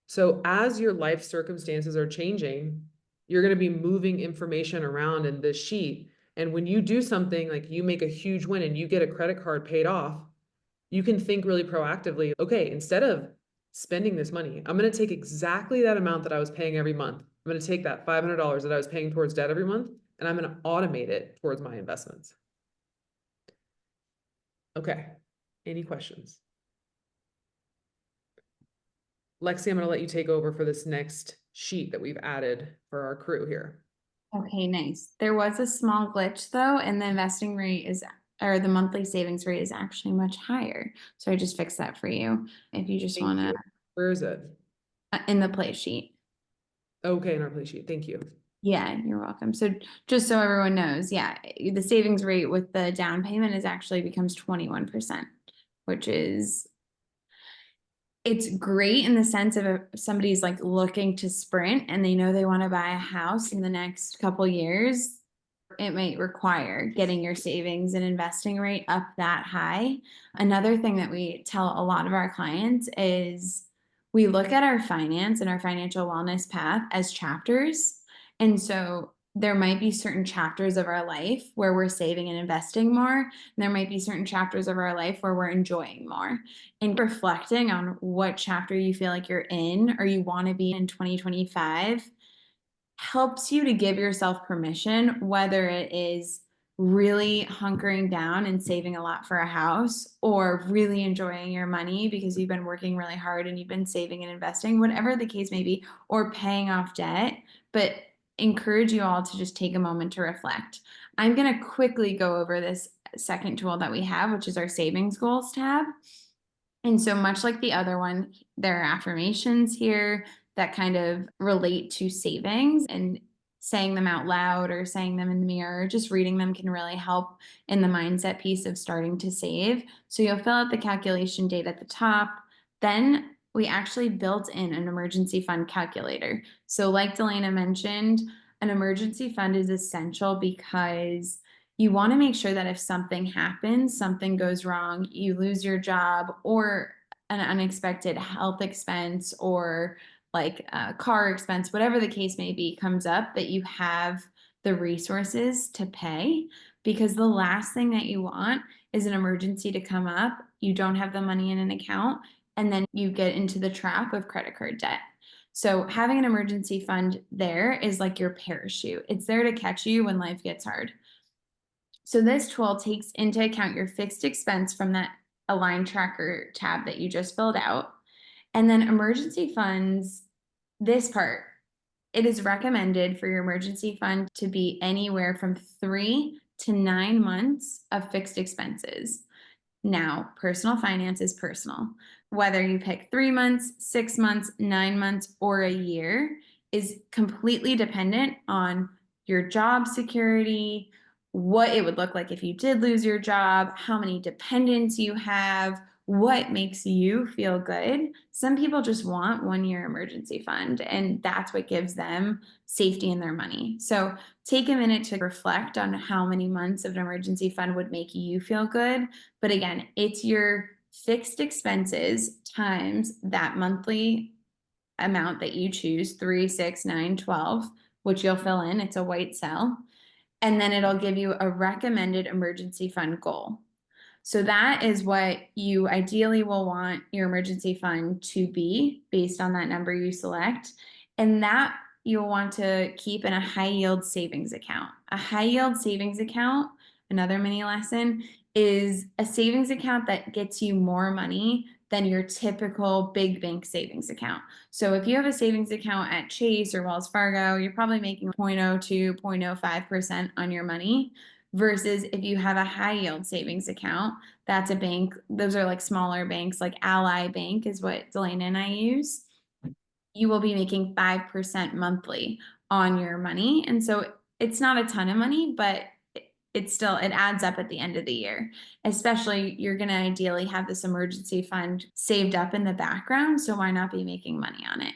So as your life circumstances are changing, you're going to be moving information around in this sheet. And when you do something like you make a huge win and you get a credit card paid off, you can think really proactively, okay, instead of spending this money, I'm going to take exactly that amount that I was paying every month. I'm going to take that $500 that I was paying towards debt every month, and I'm going to automate it towards my investments. Okay, any questions? Lexi, I'm going to let you take over for this next sheet that we've added for our crew here. Okay, nice. There was a small glitch though, and the investing rate is, or the monthly savings rate is actually much higher. So I just fixed that for you. If you just Thank want you. to, Where is it? in the play sheet. Okay, in our play sheet. Thank you. Yeah, you're welcome. So just so everyone knows, yeah, the savings rate with the down payment is actually becomes 21%, which is, it's great in the sense of if somebody's like looking to sprint and they know they want to buy a house in the next couple years. It might require getting your savings and investing rate up that high. Another thing that we tell a lot of our clients is we look at our finance and our financial wellness path as chapters. And so there might be certain chapters of our life where we're saving and investing more. And there might be certain chapters of our life where we're enjoying more. And reflecting on what chapter you feel like you're in or you want to be in 2025 helps you to give yourself permission, whether it is really hunkering down and saving a lot for a house or really enjoying your money because you've been working really hard and you've been saving and investing, whatever the case may be, or paying off debt. But encourage you all to just take a moment to reflect. I'm going to quickly go over this second tool that we have, which is our savings goals tab. And so much like the other one, there are affirmations here that kind of relate to savings, and saying them out loud or saying them in the mirror, just reading them can really help in the mindset piece of starting to save. So you'll fill out the calculation date at the top. Then we actually built in an emergency fund calculator. So like Delana mentioned, an emergency fund is essential because you want to make sure that if something happens, something goes wrong, you lose your job, or an unexpected health expense or like a car expense, whatever the case may be, comes up, that you have the resources to pay. Because the last thing that you want is an emergency to come up, you don't have the money in an account, and then you get into the trap of credit card debt. So having an emergency fund there is like your parachute. It's there to catch you when life gets hard. So this tool takes into account your fixed expense from that Align Tracker tab that you just filled out. And then emergency funds, this part, it is recommended for your emergency fund to be anywhere from 3 to 9 months of fixed expenses. Now, personal finance is personal. Whether you pick 3 months, 6 months, 9 months, or a year is completely dependent on your job security, what it would look like if you did lose your job, how many dependents you have, what makes you feel good. Some people just want 1 year emergency fund, and that's what gives them safety in their money. So take a minute to reflect on how many months of an emergency fund would make you feel good. But again, it's your fixed expenses times that monthly amount that you choose, 3, 6, 9, 12, which you'll fill in. It's a white cell. And then it'll give you a recommended emergency fund goal. So that is what you ideally will want your emergency fund to be based on that number you select. And that you'll want to keep in a high yield savings account. A high yield savings account, another mini lesson, is a savings account that gets you more money than your typical big bank savings account. So if you have a savings account at Chase or Wells Fargo, you're probably making 0.02, 0.05% on your money. Versus if you have a high yield savings account, that's a bank. Those are like smaller banks, like Ally Bank is what Delana and I use. You will be making 5% monthly on your money. And so it's not a ton of money, but it adds up at the end of the year. Especially, you're going to ideally have this emergency fund saved up in the background. So why not be making money on it?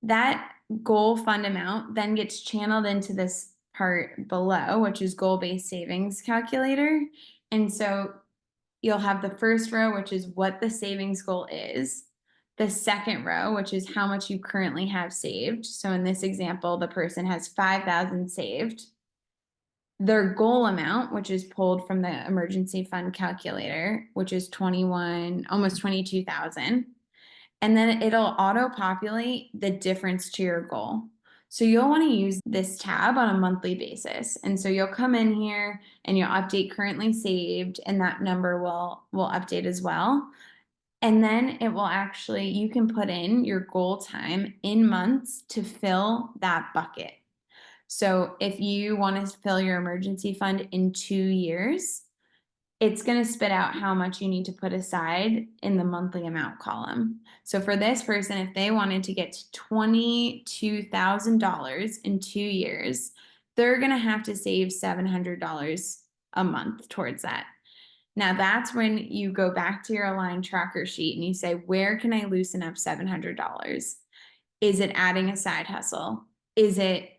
That goal fund amount then gets channeled into this part below, which is goal-based savings calculator. And so you'll have the first row, which is what the savings goal is. The second row, which is how much you currently have saved. So in this example, the person has 5,000 saved. Their goal amount, which is pulled from the emergency fund calculator, which is almost 22,000. And then it'll auto-populate the difference to your goal. So you'll want to use this tab on a monthly basis. And so you'll come in here and you'll update currently saved, and that number will update as well. And then it will you can put in your goal time in months to fill that bucket. So if you want to fill your emergency fund in 2 years, it's going to spit out how much you need to put aside in the monthly amount column. So for this person, if they wanted to get to $22,000 in 2 years, they're going to have to save $700 a month towards that. Now that's when you go back to your aligned tracker sheet and you say, where can I loosen up $700? Is it adding a side hustle? Is it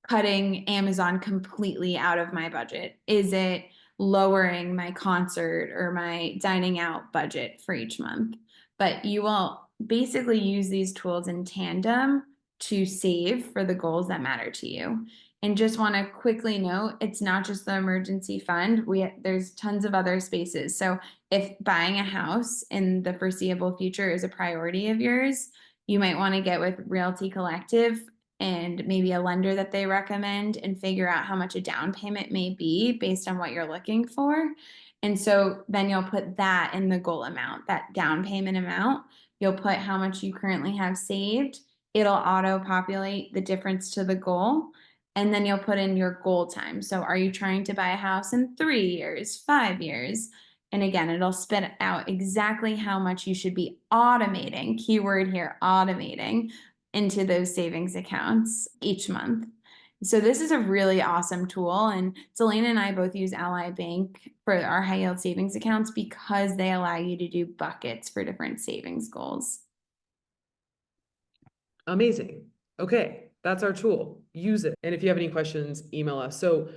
cutting Amazon completely out of my budget? Is it lowering my concert or my dining out budget for each month? But you will basically use these tools in tandem to save for the goals that matter to you. And just want to quickly note, it's not just the emergency fund. There's tons of other spaces. So if buying a house in the foreseeable future is a priority of yours, you might want to get with Realty Collective and maybe a lender that they recommend and figure out how much a down payment may be based on what you're looking for. And so then you'll put that in the goal amount, that down payment amount. You'll put how much you currently have saved. It'll auto-populate the difference to the goal. And then you'll put in your goal time. So are you trying to buy a house in 3 years, 5 years? And again, it'll spit out exactly how much you should be automating, keyword here, automating, into those savings accounts each month. So this is a really awesome tool. And Delana and I both use Ally Bank for our high yield savings accounts because they allow you to do buckets for different savings goals. Amazing. Okay, that's our tool. Use it. And if you have any questions, email us. So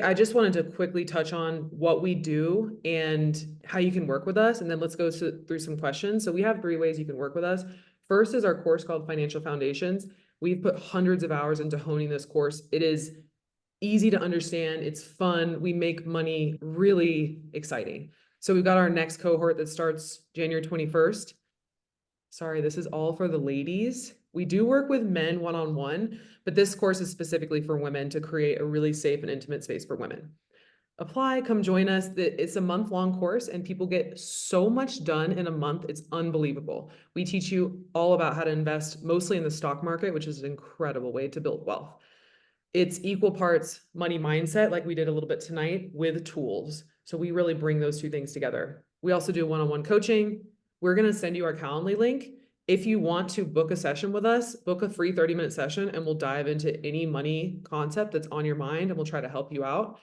I just wanted to quickly touch on what we do and how you can work with us. And then let's go through some questions. So we have 3 ways you can work with us. First is our course called Financial Foundations. We've put hundreds of hours into honing this course. It is easy to understand. It's fun. We make money really exciting. So we've got our next cohort that starts January 21st. Sorry, this is all for the ladies. We do work with men one-on-one, but this course is specifically for women to create a really safe and intimate space for women. Apply, come join us. It's a month-long course and people get so much done in a month. It's unbelievable. We teach you all about how to invest mostly in the stock market, which is an incredible way to build wealth. It's equal parts money mindset, like we did a little bit tonight, with tools. So we really bring those 2 things together. We also do one-on-one coaching. We're going to send you our Calendly link. If you want to book a session with us, book a free 30-minute session and we'll dive into any money concept that's on your mind and we'll try to help you out.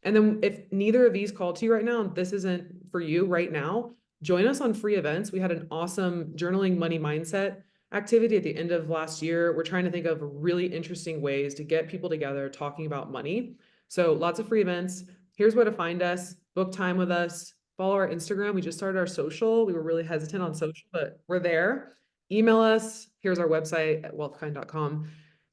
And then if neither of these call to you right now, this isn't for you right now, join us on free events. We had an awesome journaling money mindset activity at the end of last year. We're trying to think of really interesting ways to get people together talking about money. So lots of free events. Here's where to find us, book time with us, follow our Instagram. We just started our social. We were really hesitant on social, but we're there. Email us. Here's our website at wealthkind.com.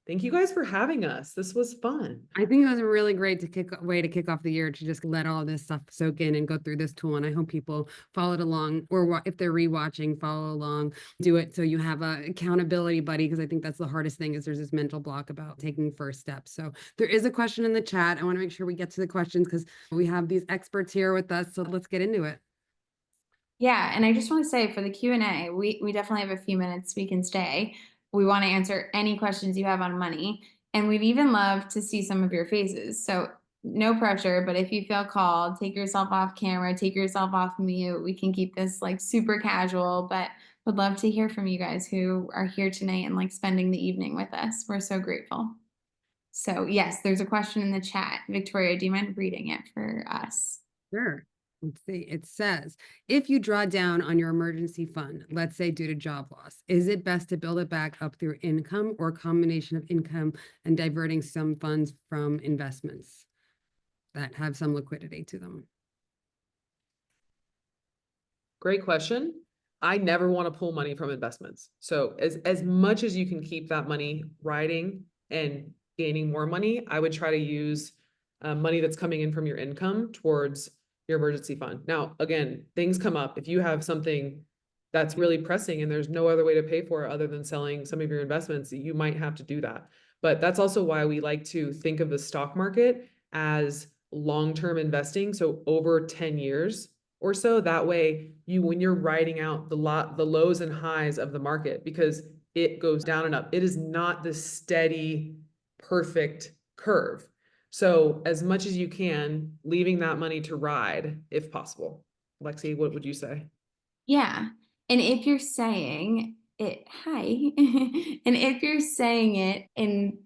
Thank you guys for having us. This was fun. I think it was a really great way to kick off the year, to just let all this stuff soak in and go through this tool. And I hope people followed along, or if they're rewatching, follow along, do it so you have a accountability buddy, because I think that's the hardest thing, is there's this mental block about taking first steps. So there is a question in the chat. I want to make sure we get to the questions because we have these experts here with us. So let's get into it. Yeah, and I just want to say for the Q&A, we definitely have a few minutes we can stay. We want to answer any questions you have on money, and we'd even love to see some of your faces. So no pressure, but if you feel called, take yourself off camera, take yourself off mute. We can keep this like super casual, but would love to hear from you guys who are here tonight and like spending the evening with us. We're so grateful. So yes, there's a question in the chat. Victoria, do you mind reading it for us? Sure. Let's see. It says, if you draw down on your emergency fund, let's say due to job loss, is it best to build it back up through income, or a combination of income and diverting some funds from investments that have some liquidity to them? Great question. I never want to pull money from investments. So as much as you can keep that money riding and gaining more money, I would try to use money that's coming in from your income towards your emergency fund. Now, again, things come up. If you have something that's really pressing and there's no other way to pay for it other than selling some of your investments, you might have to do that. But that's also why we like to think of the stock market as long-term investing. So over 10 years or so, that way when you're riding out the lows and highs of the market, because it goes down and up, it is not the steady, perfect curve. So as much as you can, leaving that money to ride if possible. Lexi, what would you say? Yeah. And if you're saying it, hi. And if you're saying it in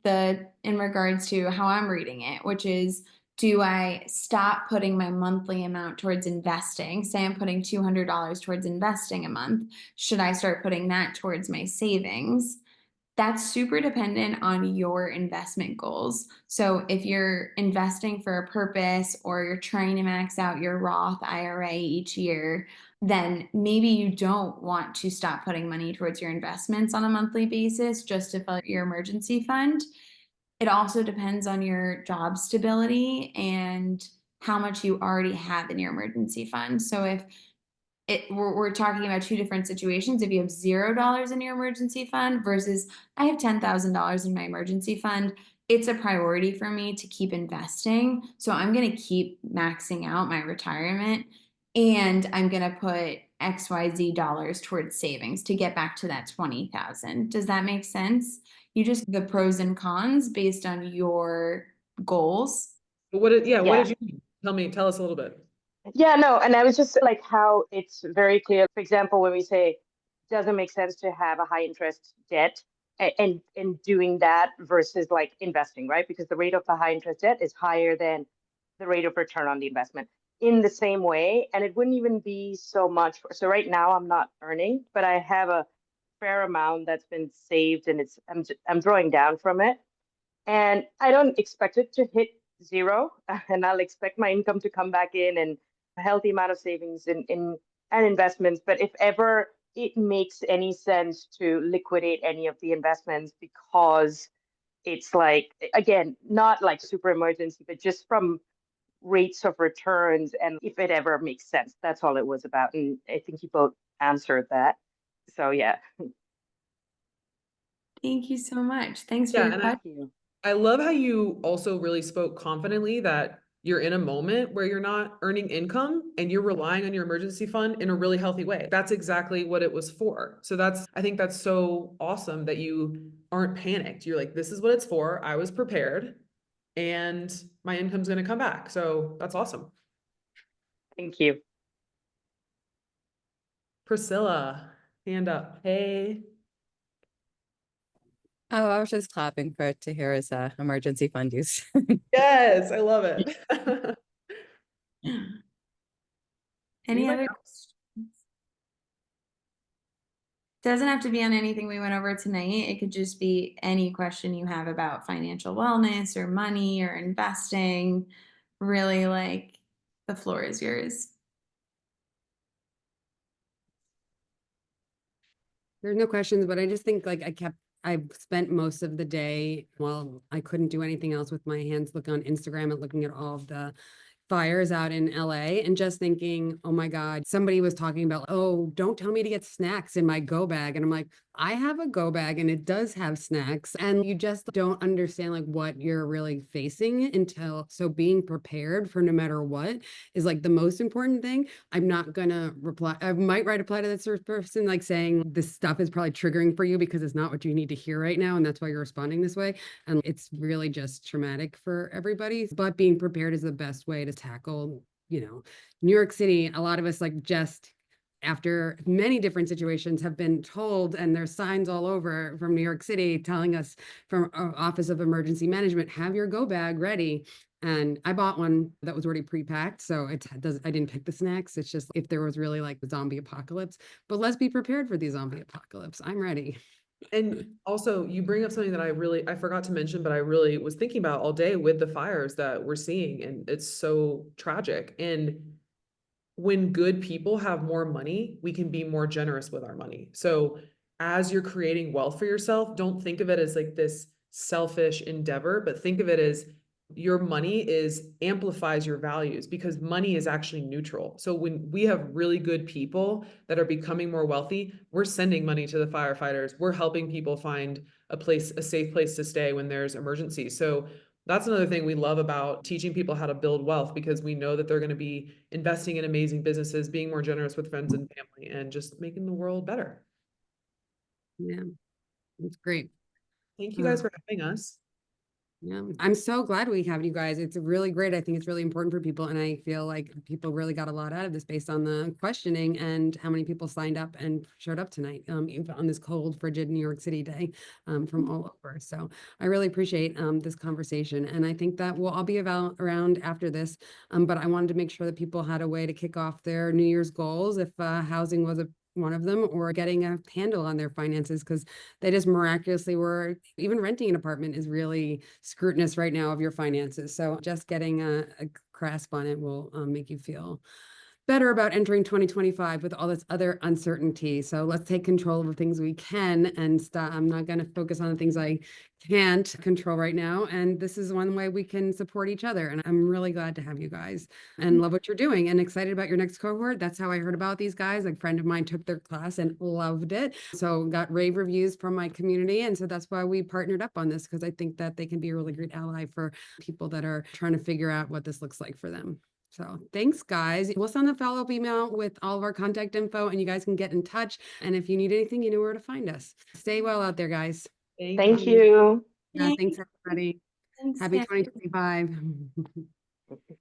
regards to how I'm reading it, which is, do I stop putting my monthly amount towards investing? Say I'm putting $200 towards investing a month. Should I start putting that towards my savings? That's super dependent on your investment goals. So if you're investing for a purpose, or you're trying to max out your Roth IRA each year, then maybe you don't want to stop putting money towards your investments on a monthly basis just to fill your emergency fund. It also depends on your job stability and how much you already have in your emergency fund. So if we're talking about two different situations. If you have $0 in your emergency fund versus I have $10,000 in my emergency fund, it's a priority for me to keep investing. So I'm going to keep maxing out my retirement, and I'm going to put XYZ dollars towards savings to get back to that 20,000. Does that make sense? You just the pros and cons based on your goals. What did Yeah. you tell us a little bit? Yeah, no, and I was just like how it's very clear. For example, when we say doesn't make sense to have a high interest debt and doing that versus like investing, right? Because the rate of the high interest debt is higher than the rate of return on the investment in the same way. And it wouldn't even be so much. So right now I'm not earning, but I have a fair amount that's been saved, and I'm drawing down from it. And I don't expect it to hit zero, and I'll expect my income to come back in and a healthy amount of savings in and investments. But if ever it makes any sense to liquidate any of the investments because it's like, again, not like super emergency, but just from rates of returns, and if it ever makes sense, that's all it was about. And I think you both answered that. So yeah. Thank you so much. Thanks for Yeah, your and question. I love how you also really spoke confidently that you're in a moment where you're not earning income and you're relying on your emergency fund in a really healthy way. That's exactly what it was for. So I think that's so awesome that you aren't panicked. You're like, this is what it's for. I was prepared and my income's going to come back. So that's awesome. Thank you. Priscilla, hand up. Hey. Oh, I was just clapping for it to hear his emergency fund use. Yes, I love it. Any Anybody other questions? Doesn't have to be on anything we went over tonight. It could just be any question you have about financial wellness or money or investing. Really, like, the floor is yours. There's no questions, but I just think, like, I kept I've spent most of the day, while I couldn't do anything else with my hands, looking on Instagram and looking at all of the fires out in LA and just thinking, oh my God, somebody was talking about, oh, don't tell me to get snacks in my go bag. And I'm like, I have a go bag and it does have snacks. And you just don't understand like what you're really facing until, so being prepared for no matter what is like the most important thing. I'm not gonna reply. I might reply to that person like saying this stuff is probably triggering for you because it's not what you need to hear right now. And that's why you're responding this way. And it's really just traumatic for everybody. But being prepared is the best way to tackle, New York City. A lot of us like just after many different situations have been told, and there's signs all over from New York City telling us from Office of Emergency Management, have your go bag ready. And I bought one that was already pre-packed. So I didn't pick the snacks. It's just if there was really like the zombie apocalypse, but let's be prepared for the zombie apocalypse. I'm ready. And also you bring up something that I forgot to mention, but I really was thinking about all day with the fires that we're seeing, and it's so tragic. And when good people have more money, we can be more generous with our money. So as you're creating wealth for yourself, don't think of it as like this selfish endeavor, but think of it as your money amplifies your values, because money is actually neutral. So when we have really good people that are becoming more wealthy, we're sending money to the firefighters. We're helping people find a safe place to stay when there's emergencies. So that's another thing we love about teaching people how to build wealth, because we know that they're going to be investing in amazing businesses, being more generous with friends and family, and just making the world better. Yeah, it's great. Thank you guys for having us. Yeah, I'm so glad we have you guys. It's really great. I think it's really important for people. And I feel like people really got a lot out of this based on the questioning and how many people signed up and showed up tonight even on this cold, frigid New York City day from all over. So I really appreciate this conversation. And I think that we'll all be around after this. But I wanted to make sure that people had a way to kick off their New Year's goals if housing was one of them, or getting a handle on their finances, because they just miraculously were. Even renting an apartment is really scrutinous right now of your finances. So just getting a grasp on it will make you feel better about entering 2025 with all this other uncertainty. So let's take control of the things we can and stop. I'm not going to focus on the things I can't control right now. And this is one way we can support each other. And I'm really glad to have you guys and love what you're doing and excited about your next cohort. That's how I heard about these guys. A friend of mine took their class and loved it. So got rave reviews from my community. And so that's why we partnered up on this, because I think that they can be a really great ally for people that are trying to figure out what this looks like for them. So thanks, guys. We'll send a follow-up email with all of our contact info, and you guys can get in touch. And if you need anything, you know where to find us. Stay well out there, guys. Thank you. Yeah, thanks, everybody. Thanks, Happy guys. 2025.